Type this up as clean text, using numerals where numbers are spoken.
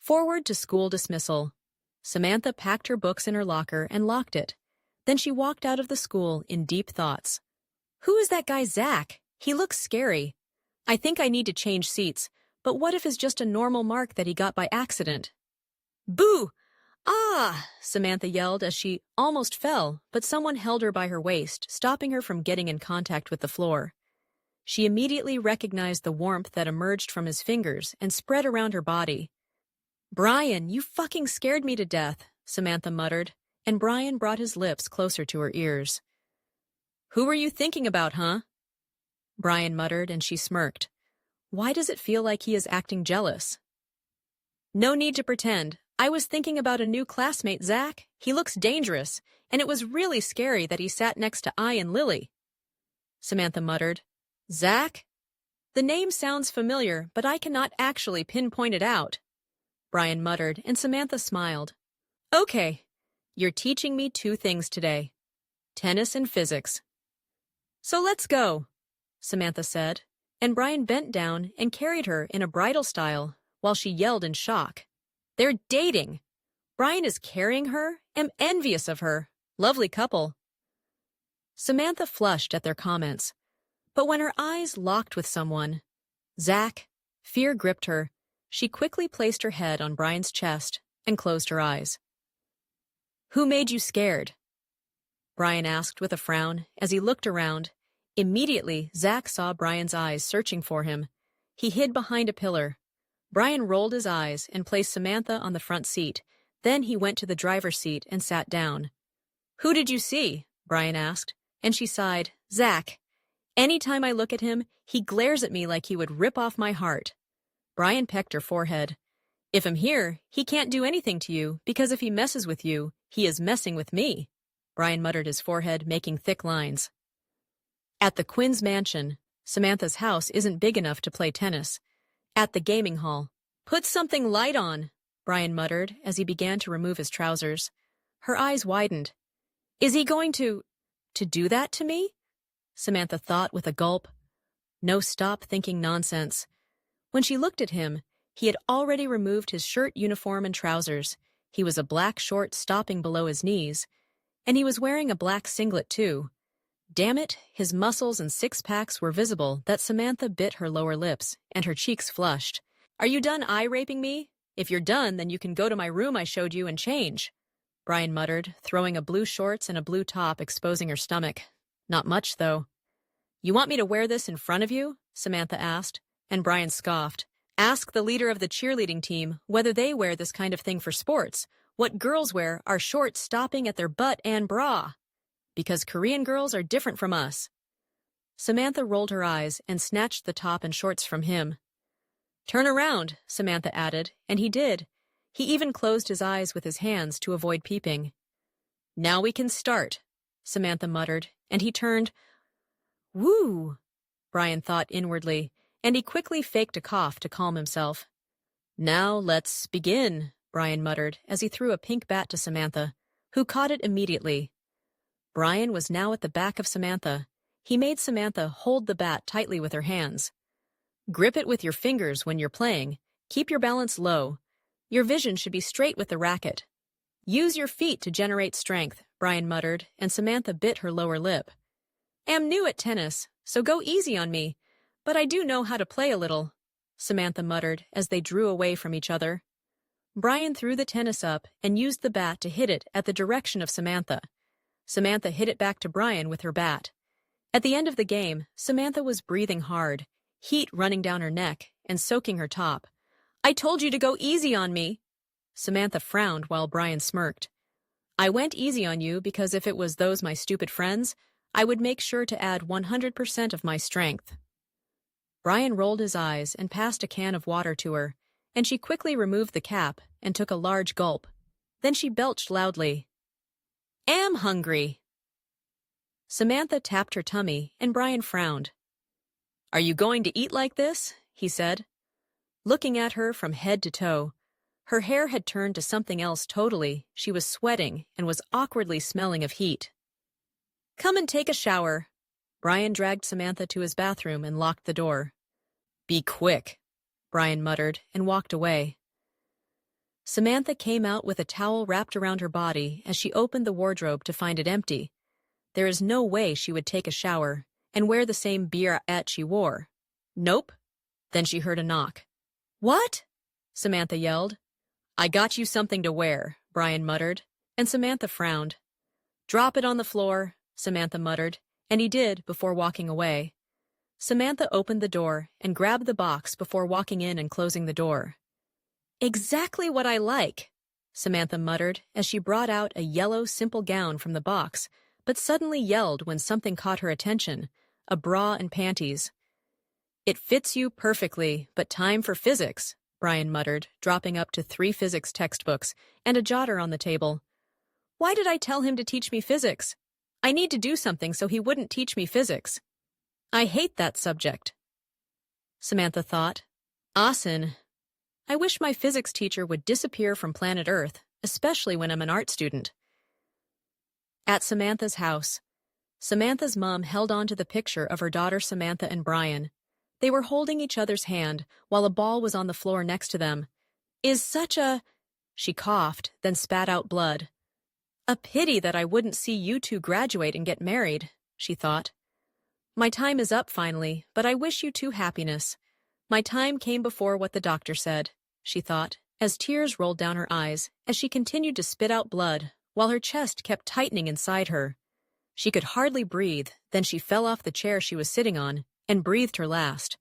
Forward to school dismissal. Samantha packed her books in her locker and locked it. Then she walked out of the school in deep thoughts. Who is that guy Zack? He looks scary. I think I need to change seats, but what if it's just a normal mark that he got by accident? Boo! Ah! Samantha yelled as she almost fell, but someone held her by her waist, stopping her from getting in contact with the floor. She immediately recognized the warmth that emerged from his fingers and spread around her body. Bryan, you fucking scared me to death, Samantha muttered, and Bryan brought his lips closer to her ears. Who were you thinking about, huh? Bryan muttered, and she smirked. Why does it feel like he is acting jealous? No need to pretend. I was thinking about a new classmate, Zack. He looks dangerous, and it was really scary that he sat next to I and Lilly. Samantha muttered. Zack? The name sounds familiar, but I cannot actually pinpoint it out. Bryan muttered, and Samantha smiled. Okay, you're teaching me 2 things today. Tennis and physics. So let's go, Samantha said, and Bryan bent down and carried her in a bridal style while she yelled in shock. They're dating. Bryan is carrying her. I'm envious of her. Lovely couple. Samantha flushed at their comments, but when her eyes locked with someone, Zack, fear gripped her. She quickly placed her head on Bryan's chest and closed her eyes. Who made you scared? Bryan asked with a frown as he looked around. Immediately, Zack saw Bryan's eyes searching for him. He hid behind a pillar. Bryan rolled his eyes and placed Samantha on the front seat. Then he went to the driver's seat and sat down. Who did you see? Bryan asked, and she sighed. Zack. Anytime I look at him, he glares at me like he would rip off my heart. Bryan pecked her forehead. If I'm here, he can't do anything to you, because if he messes with you, he is messing with me. Bryan muttered his forehead, making thick lines. At the Quinn's mansion, Samantha's house isn't big enough to play tennis. At the gaming hall. Put something light on, Bryan muttered as he began to remove his trousers. Her eyes widened. Is he going to do that to me? Samantha thought with a gulp. No stop thinking nonsense. When she looked at him, he had already removed his shirt, uniform, and trousers. He was a black short stopping below his knees, and he was wearing a black singlet too. Damn it, his muscles and six-packs were visible that Samantha bit her lower lips, and her cheeks flushed. Are you done eye-raping me? If you're done, then you can go to my room I showed you and change, Bryan muttered, throwing a blue shorts and a blue top, exposing her stomach. Not much, though. You want me to wear this in front of you? Samantha asked, and Bryan scoffed. Ask the leader of the cheerleading team whether they wear this kind of thing for sports. What girls wear are shorts stopping at their butt and bra. Because Korean girls are different from us. Samantha rolled her eyes and snatched the top and shorts from him. Turn around, Samantha added, and he did. He even closed his eyes with his hands to avoid peeping. Now we can start, Samantha muttered, and he turned. Woo, Bryan thought inwardly, and he quickly faked a cough to calm himself. Now let's begin, Bryan muttered as he threw a pink bat to Samantha, who caught it immediately. Bryan was now at the back of Samantha. He made Samantha hold the bat tightly with her hands. Grip it with your fingers when you're playing. Keep your balance low. Your vision should be straight with the racket. Use your feet to generate strength, Bryan muttered, and Samantha bit her lower lip. Am new at tennis, so go easy on me, but I do know how to play a little, Samantha muttered as they drew away from each other. Bryan threw the tennis up and used the bat to hit it at the direction of Samantha. Samantha hit it back to Bryan with her bat. At the end of the game, Samantha was breathing hard, heat running down her neck and soaking her top. I told you to go easy on me. Samantha frowned while Bryan smirked. I went easy on you because if it was those my stupid friends, I would make sure to add 100% of my strength. Bryan rolled his eyes and passed a can of water to her, and she quickly removed the cap and took a large gulp. Then she belched loudly. Am hungry. Samantha tapped her tummy, and Bryan frowned. Are you going to eat like this? He said. Looking at her from head to toe, her hair had turned to something else totally. She was sweating and was awkwardly smelling of heat. Come and take a shower. Bryan dragged Samantha to his bathroom and locked the door. Be quick, Bryan muttered and walked away. Samantha came out with a towel wrapped around her body as she opened the wardrobe to find it empty. There is no way she would take a shower and wear the same bralette she wore. Nope. Then she heard a knock. What? Samantha yelled. I got you something to wear, Bryan muttered, and Samantha frowned. Drop it on the floor, Samantha muttered, and he did before walking away. Samantha opened the door and grabbed the box before walking in and closing the door. Exactly what I like, Samantha muttered as she brought out a yellow simple gown from the box, but suddenly yelled when something caught her attention, a bra and panties. It fits you perfectly, but time for physics, Bryan muttered, dropping up to 3 physics textbooks and a jotter on the table. Why did I tell him to teach me physics? I need to do something so he wouldn't teach me physics. I hate that subject. Samantha thought. Ahhh. I wish my physics teacher would disappear from planet Earth, especially when I'm an art student. At Samantha's house, Samantha's mom held on to the picture of her daughter Samantha and Bryan. They were holding each other's hand while a ball was on the floor next to them. Is such a... She coughed, then spat out blood. A pity that I wouldn't see you two graduate and get married, she thought. My time is up finally, but I wish you two happiness. My time came before what the doctor said, she thought, as tears rolled down her eyes as she continued to spit out blood while her chest kept tightening inside her. She could hardly breathe, then she fell off the chair she was sitting on and breathed her last.